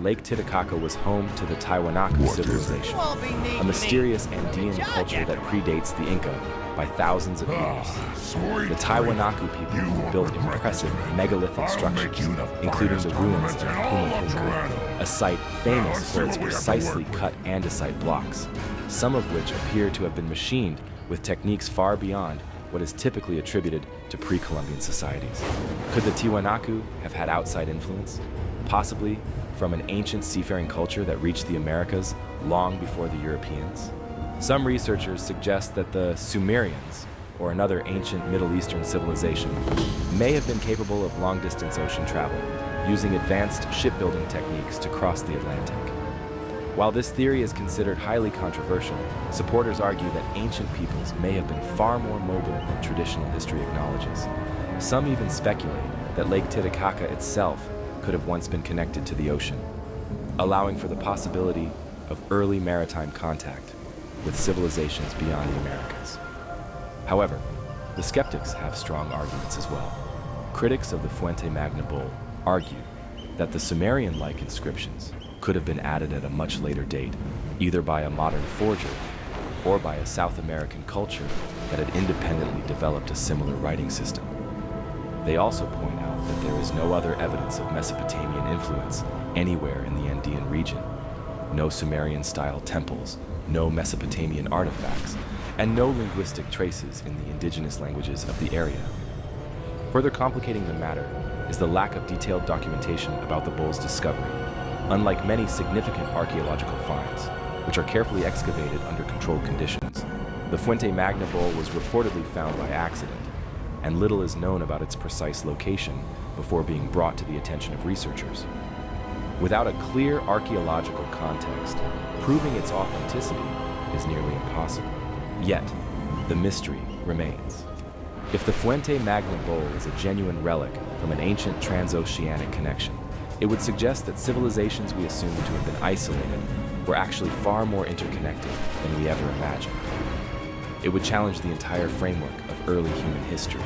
Lake Titicaca was home to the Tiwanaku civilization, a mysterious Andean culture that predates the Inca by thousands of years. The Tiwanaku people built impressive megalithic structures, including the ruins of Pumapunku, a site famous for its precisely cut andesite blocks, some of which appear to have been machined with techniques far beyond what is typically attributed to pre-Columbian societies. Could the Tiwanaku have had outside influence, possibly from an ancient seafaring culture that reached the Americas long before the Europeans? Some researchers suggest that the Sumerians, or another ancient Middle Eastern civilization, may have been capable of long-distance ocean travel, using advanced shipbuilding techniques to cross the Atlantic. While this theory is considered highly controversial, supporters argue that ancient peoples may have been far more mobile than traditional history acknowledges. Some even speculate that Lake Titicaca itself could have once been connected to the ocean, allowing for the possibility of early maritime contact with civilizations beyond the Americas. However, the skeptics have strong arguments as well. Critics of the Fuente Magna Bowl argue that the Sumerian-like inscriptions could have been added at a much later date, either by a modern forger or by a South American culture that had independently developed a similar writing system. They also point out that there is no other evidence of Mesopotamian influence anywhere in the Andean region. No Sumerian-style temples, no Mesopotamian artifacts, and no linguistic traces in the indigenous languages of the area. Further complicating the matter is the lack of detailed documentation about the bowl's discovery. Unlike many significant archaeological finds, which are carefully excavated under controlled conditions, the Fuente Magna bowl was reportedly found by accident, and little is known about its precise location before being brought to the attention of researchers. Without a clear archaeological context, proving its authenticity is nearly impossible. Yet, the mystery remains. If the Fuente Magna bowl is a genuine relic from an ancient transoceanic connection, it would suggest that civilizations we assume to have been isolated were actually far more interconnected than we ever imagined. It would challenge the entire framework of early human history,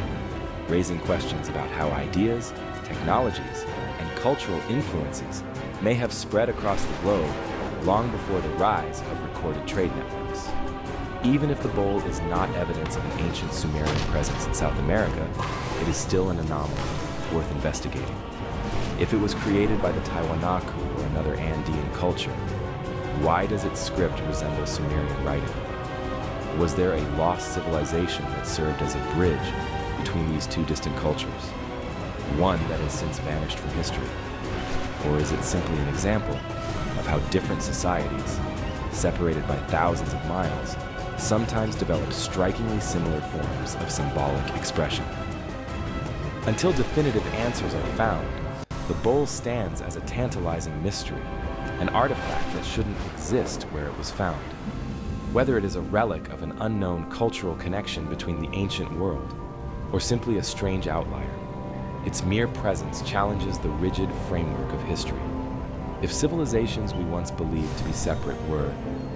raising questions about how ideas, technologies, and cultural influences may have spread across the globe long before the rise of recorded trade networks. Even if the bowl is not evidence of an ancient Sumerian presence in South America, it is still an anomaly worth investigating. If it was created by the Tiwanaku or another Andean culture, why does its script resemble Sumerian writing? Was there a lost civilization that served as a bridge between these two distant cultures? One that has since vanished from history? Or is it simply an example of how different societies, separated by thousands of miles, sometimes develop strikingly similar forms of symbolic expression? Until definitive answers are found, the bowl stands as a tantalizing mystery, an artifact that shouldn't exist where it was found. Whether it is a relic of an unknown cultural connection between the ancient world, or simply a strange outlier, its mere presence challenges the rigid framework of history. If civilizations we once believed to be separate were,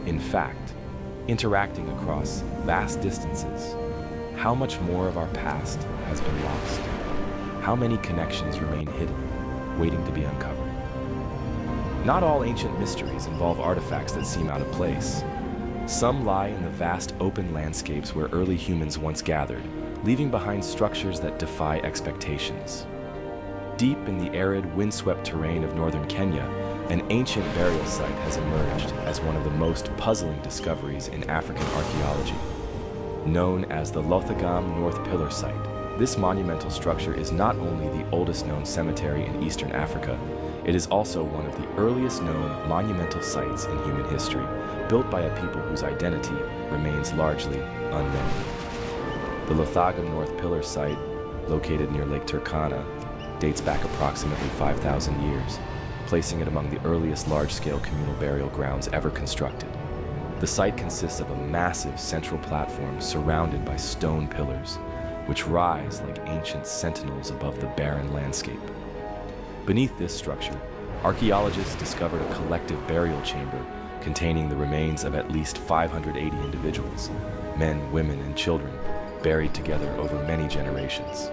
in fact, interacting across vast distances, how much more of our past has been lost? How many connections remain hidden, waiting to be uncovered? Not all ancient mysteries involve artifacts that seem out of place. Some lie in the vast open landscapes where early humans once gathered, leaving behind structures that defy expectations. Deep in the arid, windswept terrain of northern Kenya, an ancient burial site has emerged as one of the most puzzling discoveries in African archaeology. Known as the Lothagam North Pillar Site, this monumental structure is not only the oldest known cemetery in Eastern Africa, it is also one of the earliest known monumental sites in human history, built by a people whose identity remains largely unknown. The Lothagam North Pillar Site, located near Lake Turkana, dates back approximately 5,000 years, placing it among the earliest large-scale communal burial grounds ever constructed. The site consists of a massive central platform surrounded by stone pillars, which rise like ancient sentinels above the barren landscape. Beneath this structure, archaeologists discovered a collective burial chamber containing the remains of at least 580 individuals, men, women, and children, buried together over many generations.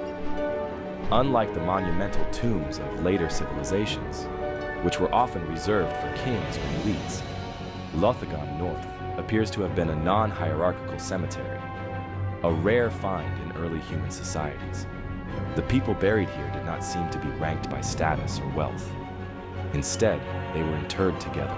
Unlike the monumental tombs of later civilizations, which were often reserved for kings or elites. Lothagon North appears to have been a non-hierarchical cemetery, a rare find in early human societies. The people buried here did not seem to be ranked by status or wealth. Instead, they were interred together,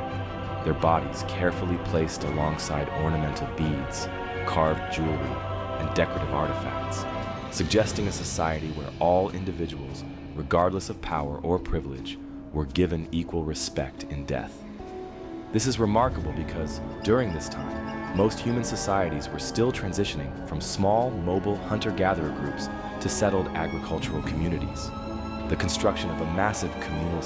their bodies carefully placed alongside ornamental beads, carved jewelry, and decorative artifacts, suggesting a society where all individuals, regardless of power or privilege, were given equal respect in death. This is remarkable because, during this time, most human societies were still transitioning from small, mobile hunter-gatherer groups to settled agricultural communities. The construction of a massive communal